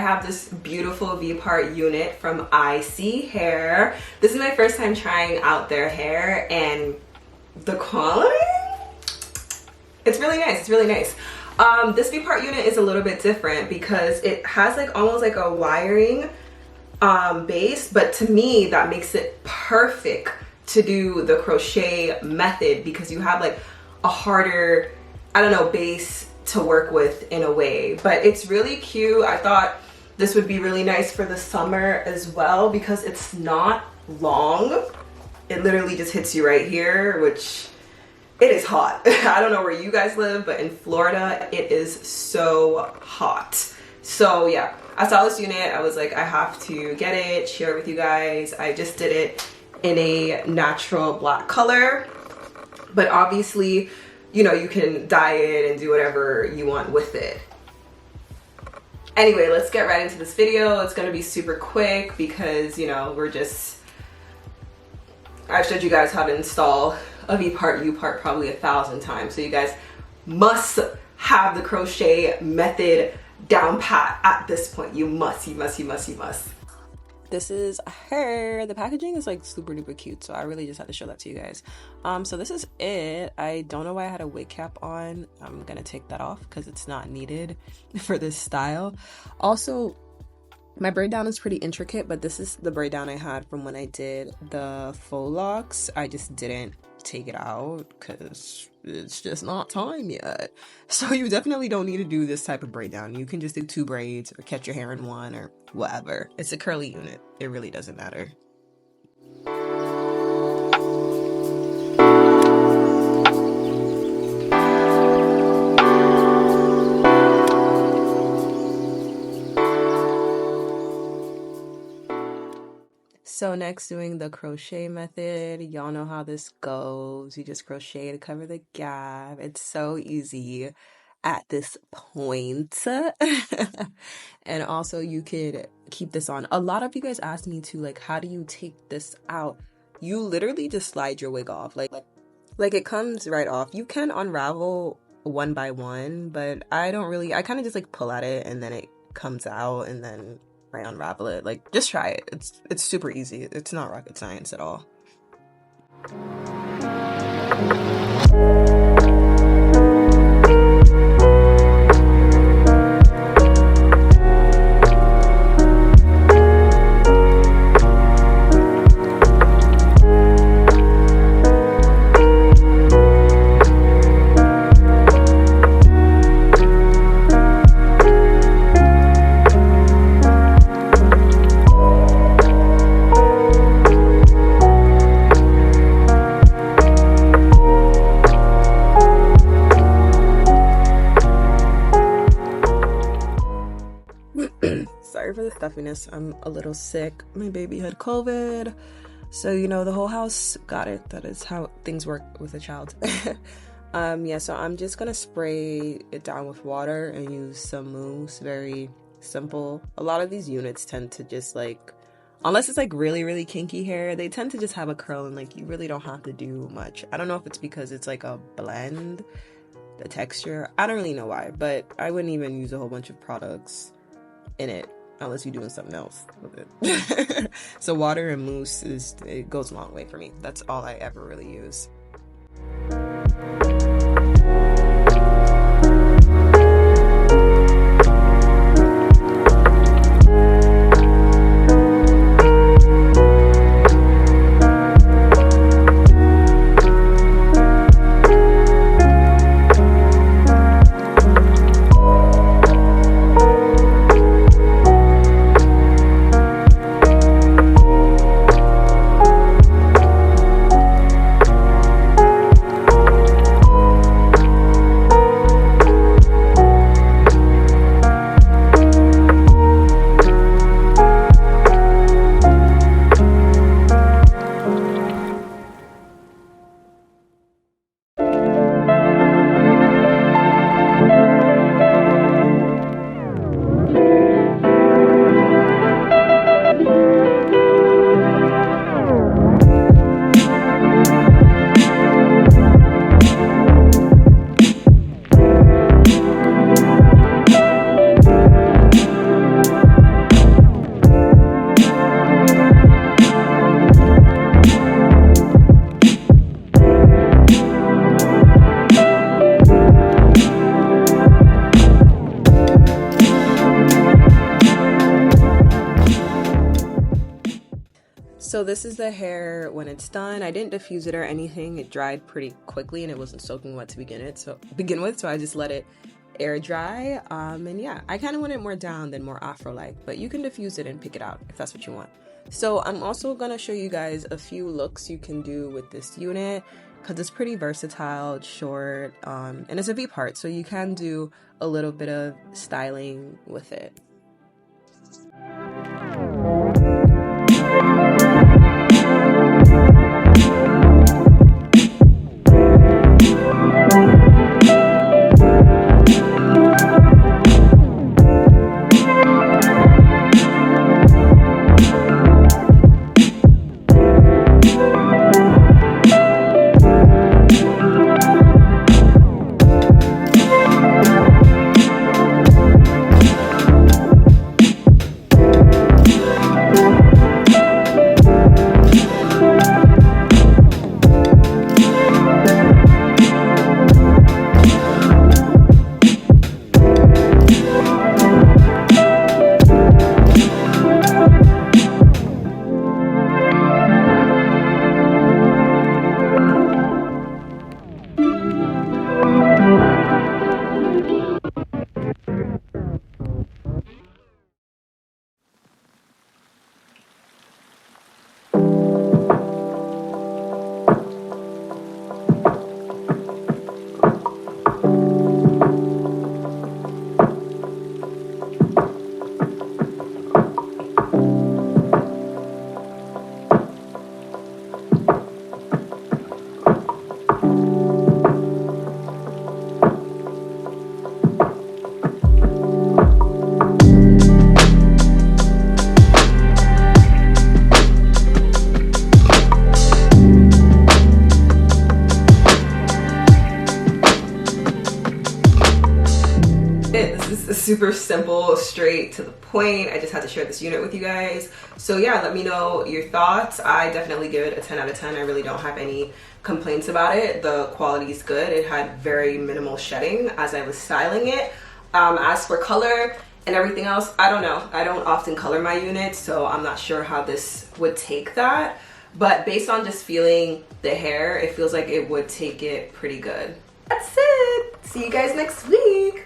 have this beautiful V-part unit from ISEE Hair. This is my first time trying out their hair, and the quality, it's really nice. It's really nice. This V-part unit is a little bit different because it has like almost like a wiring base, but to me that makes it perfect to do the crochet method because you have like a harder, I don't know, base to work with in a way. But it's really cute. I thought this would be really nice for the summer as well because it's not long. It literally just hits you right here, which it is hot. I don't know where you guys live, but in Florida it is so hot. So yeah, I saw this unit, I was like, I have to get it, share it with you guys. I just did it in a natural black color, but obviously, you know, you can dye it and do whatever you want with it. Anyway, let's get right into this video. It's gonna be super quick because, you know, I've showed you guys how to install a V-part, U-part probably 1,000 times. So you guys must have the crochet method down pat at this point. You must. This is her. The packaging is like super duper cute, so I really just had to show that to you guys. So this is it. I don't know why I had a wig cap on. I'm gonna take that off because it's not needed for this style. Also, my braid down is pretty intricate, but this is the braid down I had from when I did the faux locks. I just didn't take it out because it's just not time yet. So you definitely don't need to do this type of braid down. You can just do 2 braids or catch your hair in one or whatever. It's a curly unit. It really doesn't matter. So next, doing the crochet method. Y'all know how this goes. You just crochet to cover the gap. It's so easy at this point. And also you could keep this on. A lot of you guys asked me to, like, how do you take this out? You literally just slide your wig off. Like it comes right off. You can unravel one by one, but I kind of just like pull at it and then it comes out and then I unravel it. Like, just try it. It's super easy. It's not rocket science at all. Sorry for the stuffiness. I'm a little sick. My baby had COVID. So, you know, the whole house got it. That is how things work with a child. Yeah, so I'm just gonna spray it down with water and use some mousse. Very simple. A lot of these units tend to just like, unless it's like really, really kinky hair, they tend to just have a curl and like you really don't have to do much. I don't know if it's because it's like a blend, the texture. I don't really know why, but I wouldn't even use a whole bunch of products in it unless you're doing something else with it. So water and mousse, it goes a long way for me. That's all I ever really use. this is the hair when it's done. I didn't diffuse it or anything. It dried pretty quickly and it wasn't soaking wet to begin with, so I just let it air dry. And yeah, I kind of want it more down than more afro-like, but you can diffuse it and pick it out if that's what you want. So I'm also gonna show you guys a few looks you can do with this unit because it's pretty versatile. It's short, and it's a V-part, so you can do a little bit of styling with it. This is super simple, straight to the point. I just had to share this unit with you guys. So yeah, let me know your thoughts. I definitely give it a 10 out of 10. I really don't have any complaints about it. The quality is good. It had very minimal shedding as I was styling it. As for color and everything else, I don't know. I don't often color my units, so I'm not sure how this would take that. But based on just feeling the hair, it feels like it would take it pretty good. That's it. See you guys next week.